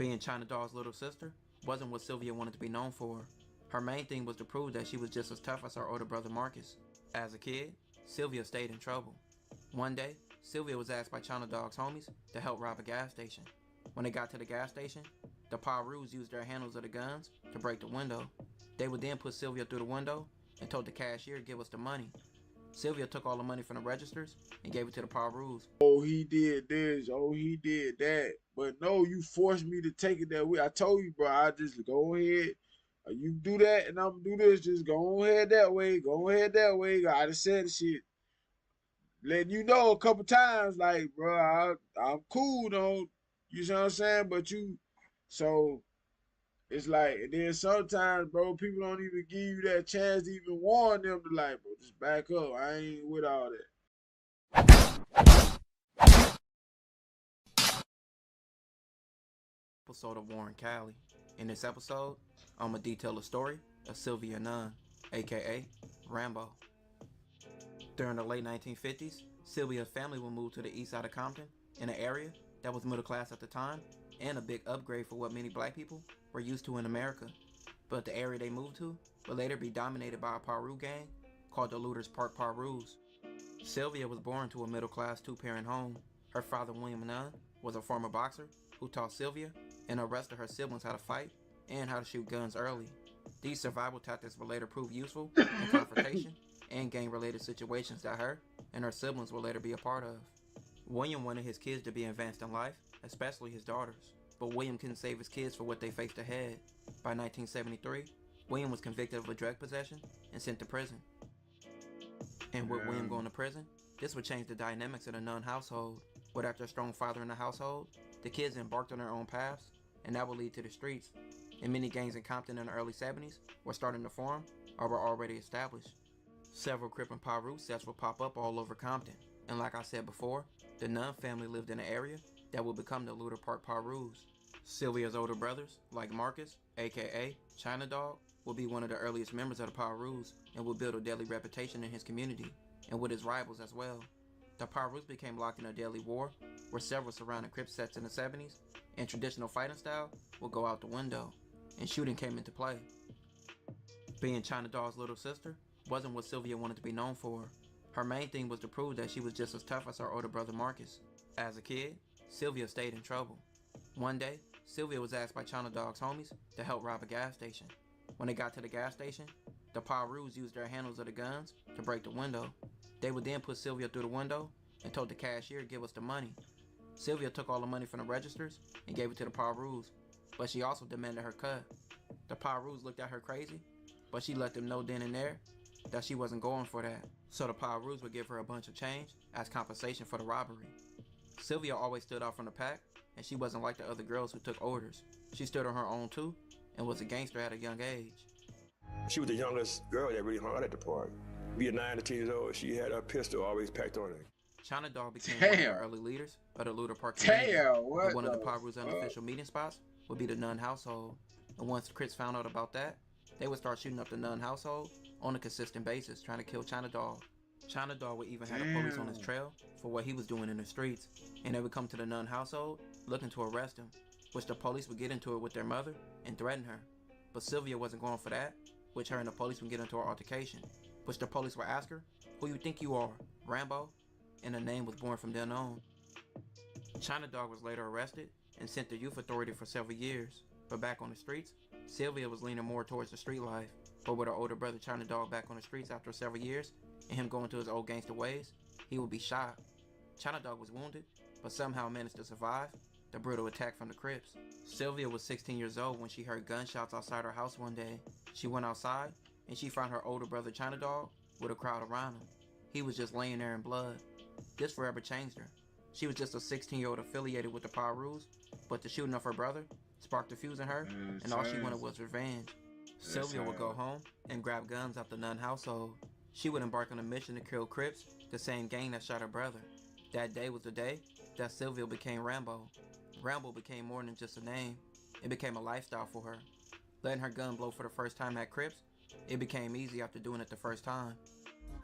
Being China Doll's little sister wasn't what Sylvia wanted to be known for. Her main thing was to prove that she was just as tough as her older brother Marcus. As a kid, Sylvia stayed in trouble. One day, Sylvia was asked by China Dog's homies to help rob a gas station. When they got to the gas station, the Pirus used their handles of the guns to break the window. They would then put Sylvia through the window and told the cashier to give us the money. Sylvia took all the money from the registers and gave it to the Pirus. Oh, he did this. Oh, he did that. But no, you forced me to take it that way. I told you, bro, I just go ahead. You do that and I'm do this. Just go ahead that way. Go ahead that way. I just said shit. Letting you know a couple times, like, bro, I'm cool, though. You know what I'm saying? But so it's like, and then sometimes, bro, people don't even give you that chance to even warn them to, like, bro, just back up. I ain't with all that. Episode of Warren Cali. In this episode, I'm going to detail the story of Sylvia Nunn, aka Rambo. During the late 1950s, Sylvia's family would move to the east side of Compton, in an area that was middle class at the time, and a big upgrade for what many black people were used to in America. But the area they moved to would later be dominated by a Piru gang called the Looters Park Pirus. Sylvia was born to a middle class two-parent home. Her father, William Nunn, was a former boxer who taught Sylvia and arrested her siblings how to fight and how to shoot guns early. These survival tactics would later prove useful in confrontation and gang-related situations that her and her siblings will later be a part of. William wanted his kids to be advanced in life, especially his daughters, but William couldn't save his kids for what they faced ahead. By 1973, William was convicted of a drug possession and sent to prison. And with William going to prison, this would change the dynamics of the Nunn household. Without their strong father in the household, the kids embarked on their own paths, and that would lead to the streets. And many gangs in Compton in the early 70s were starting to form or were already established. Several Crip and Piru sets would pop up all over Compton, and like I said before, the Nunn family lived in an area that would become the Looter Park Pirus. Sylvia's older brothers, like Marcus, aka China Dog, would be one of the earliest members of the Pirus and would build a deadly reputation in his community, and with his rivals as well. The Pirus became locked in a deadly war, where several surrounding Crips sets in the 70s, and traditional fighting style would go out the window, and shooting came into play. Being China Dog's little sister wasn't what Sylvia wanted to be known for. Her main thing was to prove that she was just as tough as her older brother Marcus. As a kid, Sylvia stayed in trouble. One day, Sylvia was asked by China Dog's homies to help rob a gas station. When they got to the gas station, the Pirus used their handles of the guns to break the window. They would then put Sylvia through the window and told the cashier to give us the money. Sylvia took all the money from the registers and gave it to the Pirus, but she also demanded her cut. The Pirus looked at her crazy, but she let them know then and there that she wasn't going for that. So the Pirus would give her a bunch of change as compensation for the robbery. Sylvia always stood out from the pack, and she wasn't like the other girls who took orders. She stood on her own too, and was a gangster at a young age. She was the youngest girl that really hung out at the park. Being 9 to 10 years old, she had her pistol always packed on her. China Dog became one of the early leaders of the Looter Park community. And one of the Piru's unofficial meeting spots would be the Nunn household. And once the Crips found out about that, they would start shooting up the Nunn household on a consistent basis, trying to kill China Dog. China Dog would even have the police on his trail for what he was doing in the streets, and they would come to the Nunn household looking to arrest him, which the police would get into it with their mother and threaten her. But Sylvia wasn't going for that, which her and the police would get into an altercation, which the police would ask her, "Who you think you are, Rambo?" And the name was born from then on. China Dog was later arrested and sent to youth authority for several years, but back on the streets, Sylvia was leaning more towards the street life. But with her older brother China Dog back on the streets after several years, and him going to his old gangster ways, he would be shot. China Dog was wounded, but somehow managed to survive the brutal attack from the Crips. Sylvia was 16 years old when she heard gunshots outside her house one day. She went outside, and she found her older brother China Dog with a crowd around him. He was just laying there in blood. This forever changed her. She was just a 16-year-old affiliated with the Pirus, but the shooting of her brother sparked a fuse in her, and all she wanted was revenge. Sylvia would go home and grab guns out the Nunn household. She would embark on a mission to kill Crips, the same gang that shot her brother. That day was the day that Sylvia became Rambo. Rambo became more than just a name. It became a lifestyle for her. Letting her gun blow for the first time at Crips, it became easy after doing it the first time.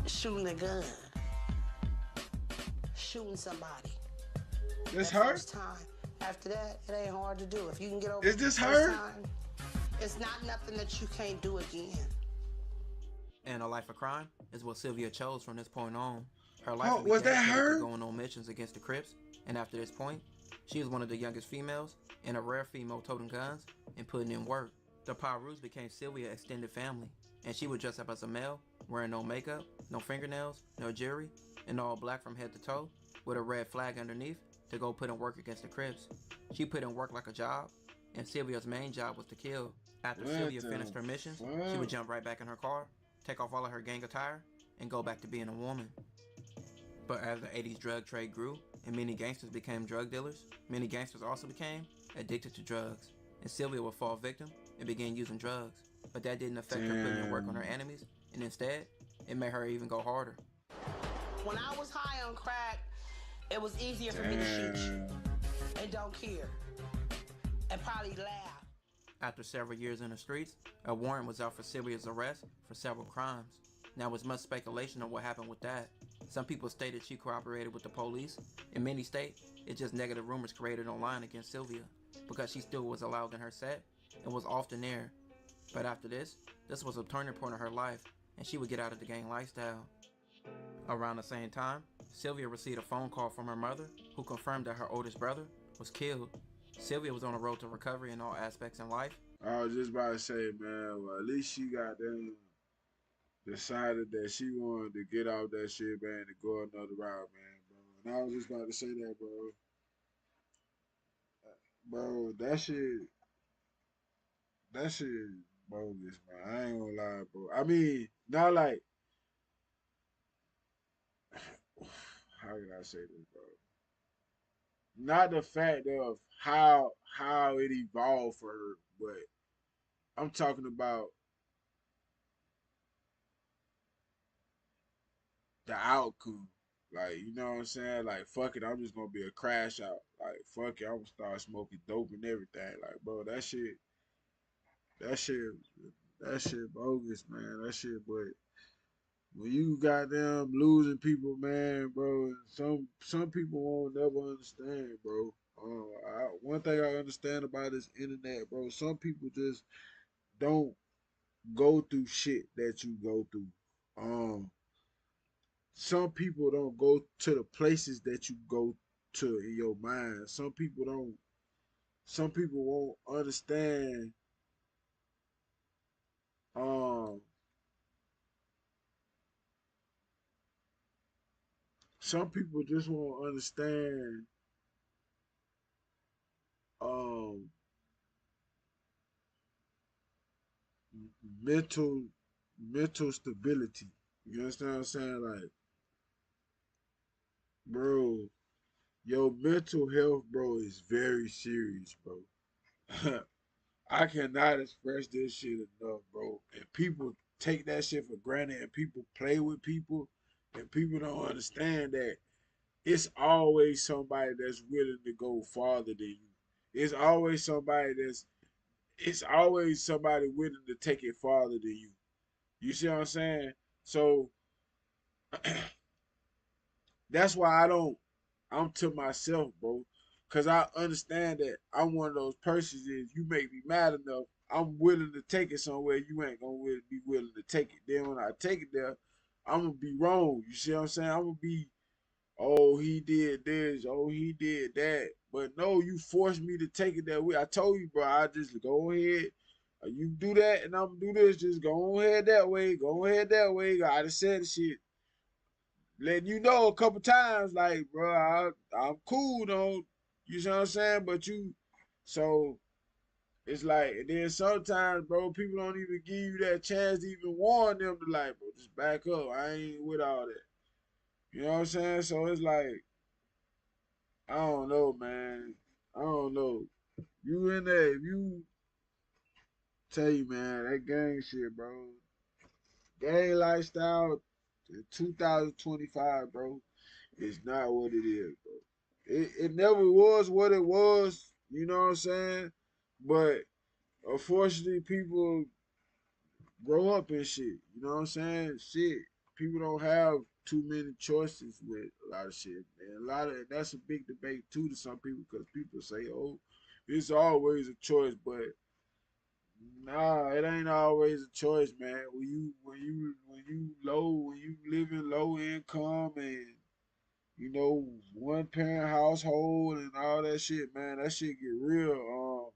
Shooting a gun. Shooting somebody. This that her? first time After that, it ain't hard to do. If you can get over Is this the first her? time, it's not nothing that you can't do again. And a life of crime is what Sylvia chose from this point on. Her life Oh, would be was that dedicated to her? going on missions against the Crips, and after this point, she was one of the youngest females and a rare female toting guns and putting in work. The Pirus became Sylvia's extended family, and she would dress up as a male, wearing no makeup, no fingernails, no jewelry, and all black from head to toe, with a red flag underneath to go put in work against the Crips. She put in work like a job, and Sylvia's main job was to kill. After What Sylvia the finished her missions, she fuck? would jump right back in her car, take off all of her gang attire, and go back to being a woman. But as the 80s drug trade grew and many gangsters became drug dealers, many gangsters also became addicted to drugs, and Sylvia would fall victim and begin using drugs. But that didn't affect her putting in work on her enemies, and instead, it made her even go harder. When I was high on crack, it was easier for me to shoot you and don't care and probably laugh. After several years in the streets, a warrant was out for Sylvia's arrest for several crimes. Now, was much speculation on what happened with that. Some people stated she cooperated with the police, and many state it's just negative rumors created online against Sylvia because she still was allowed in her set and was often there. But after this was a turning point in her life, and she would get out of the gang lifestyle. Around the same time, Sylvia received a phone call from her mother who confirmed that her oldest brother was killed. Sylvia was on the road to recovery in all aspects in life. I was just about to say, man, well, at least she got them decided that she wanted to get off that shit, man, and go another route, man, bro. And I was just about to say that, bro. Bro, that shit bogus, man. I ain't gonna lie, bro. I mean, not like, how can I say this, bro? Not the fact of how it evolved for her, but I'm talking about the outcome. Like, you know what I'm saying? Like, fuck it, I'm just gonna be a crash out. Like, fuck it, I'm gonna start smoking dope and everything. Like, bro, that shit, that shit bogus, man. That shit, but when you got them losing people, man, bro, some people won't never understand, bro. One thing I understand about this internet, bro, some people just don't go through shit that you go through. Some people don't go to the places that you go to in your mind. Some people don't. Some people won't understand. Um, some people just won't understand. Um, mental mental stability. You understand what I'm saying? Like, bro, your mental health, bro, is very serious, bro. I cannot express this shit enough, bro. And people take that shit for granted, and people play with people, and people don't understand that it's always somebody that's willing to go farther than you. It's always somebody it's always somebody willing to take it farther than you. You see what I'm saying? So that's why I'm to myself, bro. Cause I understand that I'm one of those persons that if you make me mad enough, I'm willing to take it somewhere you ain't gonna be willing to take it. Then when I take it there, I'm gonna be wrong. You see what I'm saying? I'm gonna be, oh, he did this, oh, he did that. But no, you forced me to take it that way. I told you, bro, I just go ahead. You do that and I'm gonna do this. Just go ahead that way. Go ahead that way. I just said the shit. Letting you know a couple times, like, bro, I'm cool, though. You know what I'm saying? But so it's like, and then sometimes, bro, people don't even give you that chance to even warn them to, like, bro, just back up. I ain't with all that. You know what I'm saying? So it's like, I don't know, man. I don't know. You in there, if you tell you, man, that gang shit, bro. Gang lifestyle in 2025, bro, is not what it is, bro. It never was what it was, you know what I'm saying? But unfortunately, people grow up and shit, you know what I'm saying? Shit, people don't have too many choices with a lot of shit. And that's a big debate too to some people because people say, "Oh, it's always a choice," but nah, it ain't always a choice, man. When you live in low income and you know, one parent household and all that shit, man, that shit get real.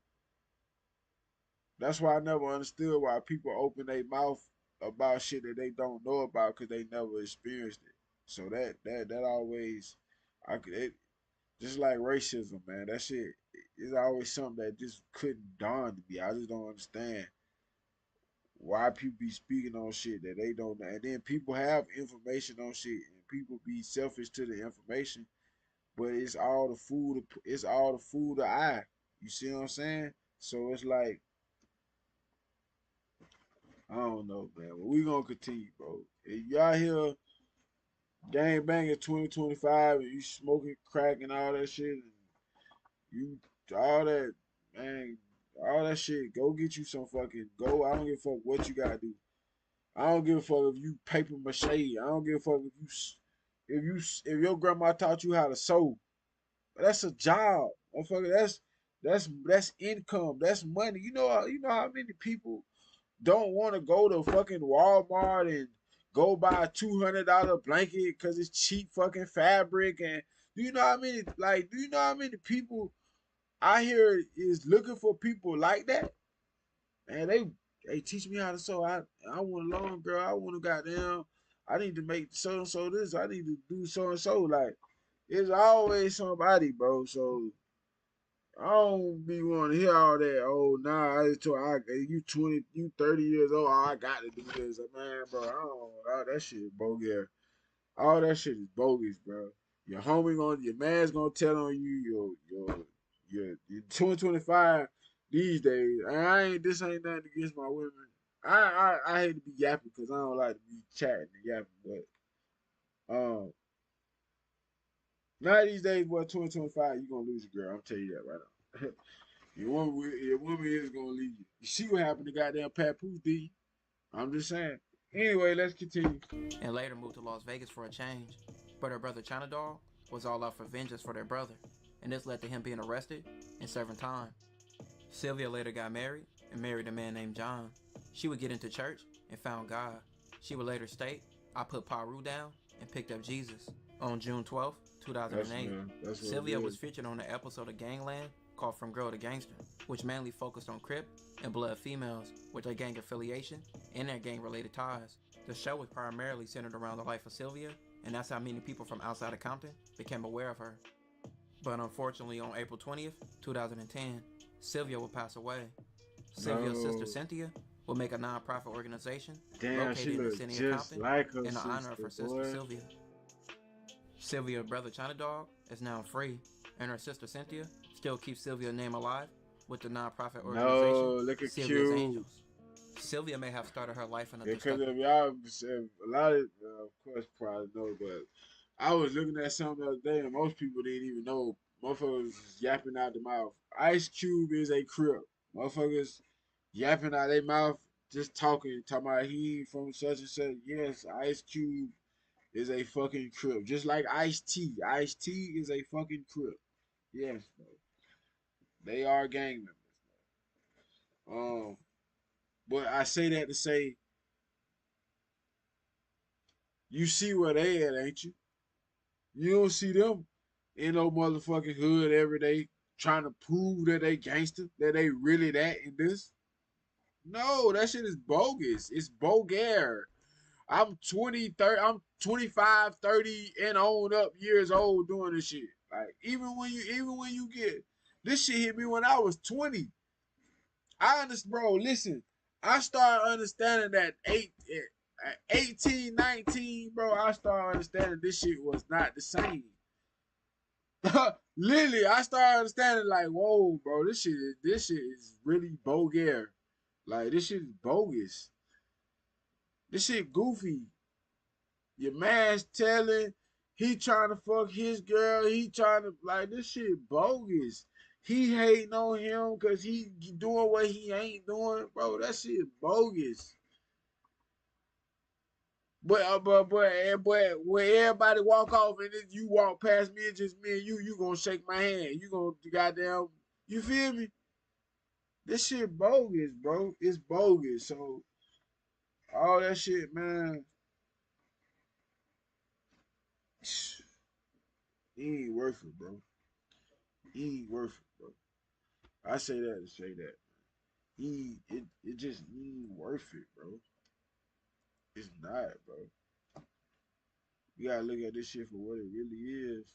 That's why I never understood why people open their mouth about shit that they don't know about because they never experienced it. So that always, I could it, just like racism, man. That shit is always something that just couldn't dawn to me. I just don't understand why people be speaking on shit that they don't know, and then people have information on shit, and people be selfish to the information. But it's all the food. It's all the food to eye. You see what I'm saying? So it's like I don't know, man. But we gonna continue, bro. If y'all here gang banging 2025 and you smoking crack and all that shit, and you all that man, all that shit. Go get you some fucking go. I don't give a fuck what you gotta do. I don't give a fuck if you paper mache. I don't give a fuck if your grandma taught you how to sew. That's a job, motherfucker. That's income. That's money. You know how many people don't want to go to fucking Walmart and go buy a $200 blanket because it's cheap fucking fabric. And do you know how many people I hear is looking for people like that? Man, they teach me how to sew. I want a long girl. I want to goddamn. I need to make so and so this. I need to do so and so. Like it's always somebody, bro. So I don't be wanting to hear all that. Oh, nah, you 20, you 30 years old. Oh, I got to do this, man, bro. I don't. All that shit is bogus. All that shit is bogus, bro. Your man's gonna tell on you. Your 2025 these days. And this ain't nothing against my women. I hate to be yapping because I don't like to be chatting and yapping, but now these days, boy, 2025, you gonna lose your girl. I'm telling you that right now. Your woman is gonna leave you. You see what happened to goddamn Papoose D? I'm just saying. Anyway, let's continue. And later moved to Las Vegas for a change. But her brother China Dog was all out for vengeance for their brother, and this led to him being arrested and serving time. Sylvia later got married and married a man named John. She would get into church and found God. She would later state, "I put Piru down and picked up Jesus." On June 12, 2008, Sylvia was featured on an episode of Gangland called From Girl to Gangster, which mainly focused on Crip and Blood females with their gang affiliation and their gang-related ties. The show was primarily centered around the life of Sylvia, and that's how many people from outside of Compton became aware of her. But unfortunately, on April 20th, 2010, Sylvia will pass away. Sylvia's sister Cynthia will make a non-profit organization located in the city of Compton in honor of her sister Sylvia. Sylvia's brother China Dog is now free, and her sister Cynthia still keeps Sylvia's name alive with the non-profit organization Sylvia's Angels. Sylvia may have started her life in a because if y'all a lot of course probably know, but I was looking at something the other day and most people didn't even know. Motherfuckers was yapping out the mouth. Ice Cube is a Crip. Motherfuckers yapping out their mouth, just talking about he from such and such. Yes, Ice Cube is a fucking Crip. Just like Ice-T. Ice-T is a fucking Crip. Yes, bro. They are gang members. But I say that to say, you see where they at, ain't you? You don't see them in no motherfucking hood every day trying to prove that they gangster, that they really that in this. No, that shit is bogus. It's bogus. I'm 20, 30, I'm 25, 30 and on up years old doing this shit. Like even when you get this shit hit me when I was 20. I understand, bro. Listen, I started understanding that 18, 19, bro. I started understanding this shit was not the same. Literally, I started understanding like, whoa, bro, this shit is really bogus. Like this shit is bogus. This shit goofy. Your man's telling, he trying to fuck his girl. He trying to like this shit bogus. He hating on him because he doing what he ain't doing, bro. That shit bogus. But when everybody walk off and then you walk past me and just me and you gonna shake my hand. You gonna goddamn, you feel me? This shit bogus, bro. It's bogus. So all that shit, man, he ain't worth it, bro. He ain't worth it, bro. I say that to say that. It just ain't worth it, bro. It's not, bro. You gotta look at this shit for what it really is.